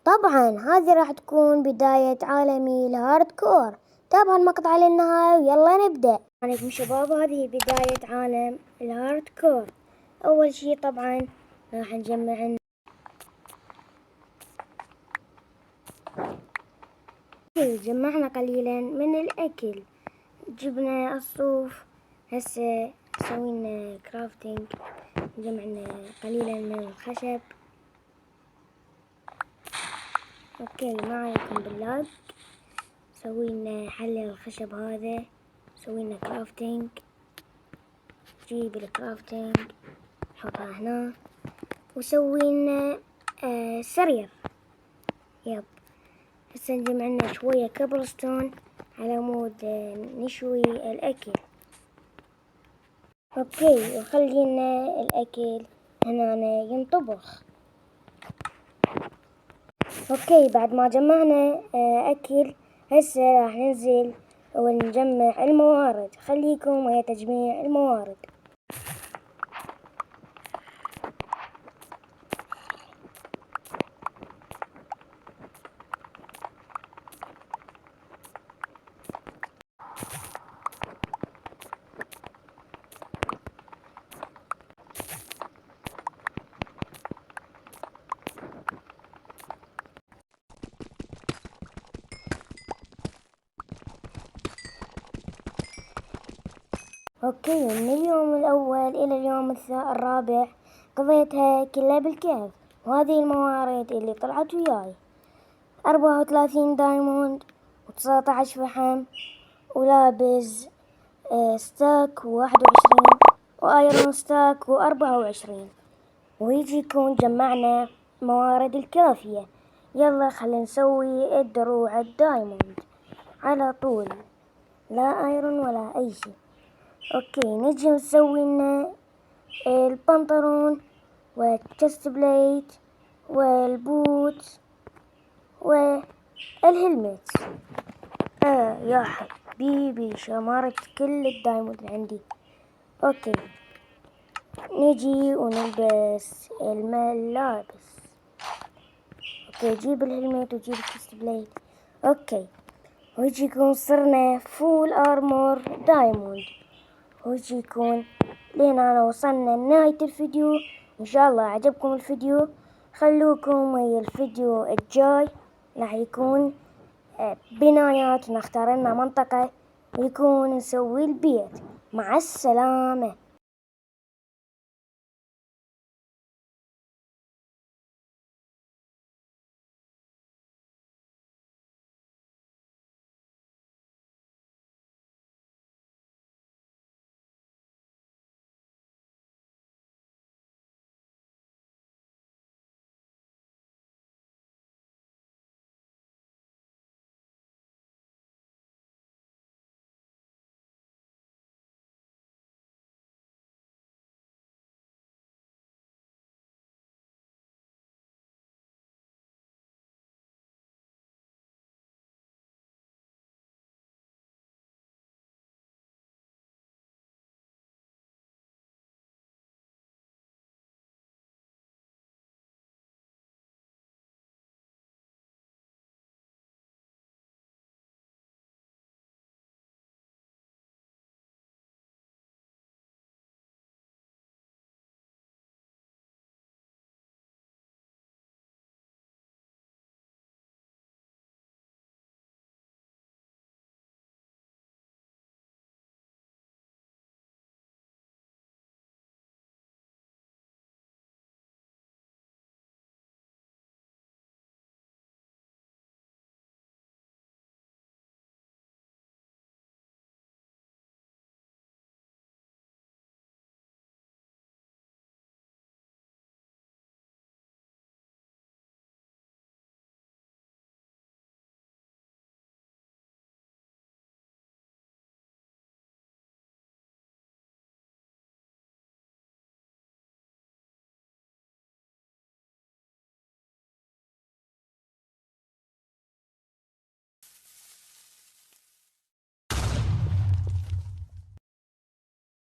طبعا هذه راح تكون بداية عالمي الهارد كور. تابع المقطع للنهاية ويلا نبدأ. عليكم شباب، هذه بداية عالم الهارد كور. أول شي طبعا راح نجمع جمعنا قليلا من الأكل، جبنا الصوف. هسه سوينا كرافتنج، جمعنا قليلا من الخشب. اوكي، ما عليكم بالله. سوينا حل الخشب هذا، سوينا كرافتنج. جيب الكرافتنج نحطها هنا، وسوينا سرير. يب، هسه جمعنا شوية كبرستون على مود نشوي الأكل. اوكي، وخلينا الأكل هنا ينطبخ. اوكي، بعد ما جمعنا أكل، هسه راح ننزل ونجمع الموارد. خليكم ويا تجميع الموارد. اوكي، من اليوم الاول الى اليوم الرابع قضيتها كلها بالكهف. وهذه الموارد اللي طلعت وياي: 34 دايموند، و19 فحم، ولابز ستاك و21، وايرون ستاك و24. ويجي يكون جمعنا موارد الكافية. يلا خلينا نسوي الدروع الدايموند على طول، لا ايرون ولا اي شي. اوكي، نجي نسوي لنا البنطلون والتشست بليت والبوت والهلمت. يا حبيبي، شمرت كل الدايموند اللي عندي. اوكي، نجي ونلبس الملابس. اوكي، جيب الهلمت وجيب التشست بليت. اوكي، ويجي يكون صرنا فول ارمور دايموند. ويجي يكون لين أنا وصلنا لنهاية الفيديو. إن شاء الله عجبكم الفيديو. خلوكم ويا الفيديو الجاي، راح يكون بنايات، ونختار لنا منطقة ويكون نسوي البيت. مع السلامة.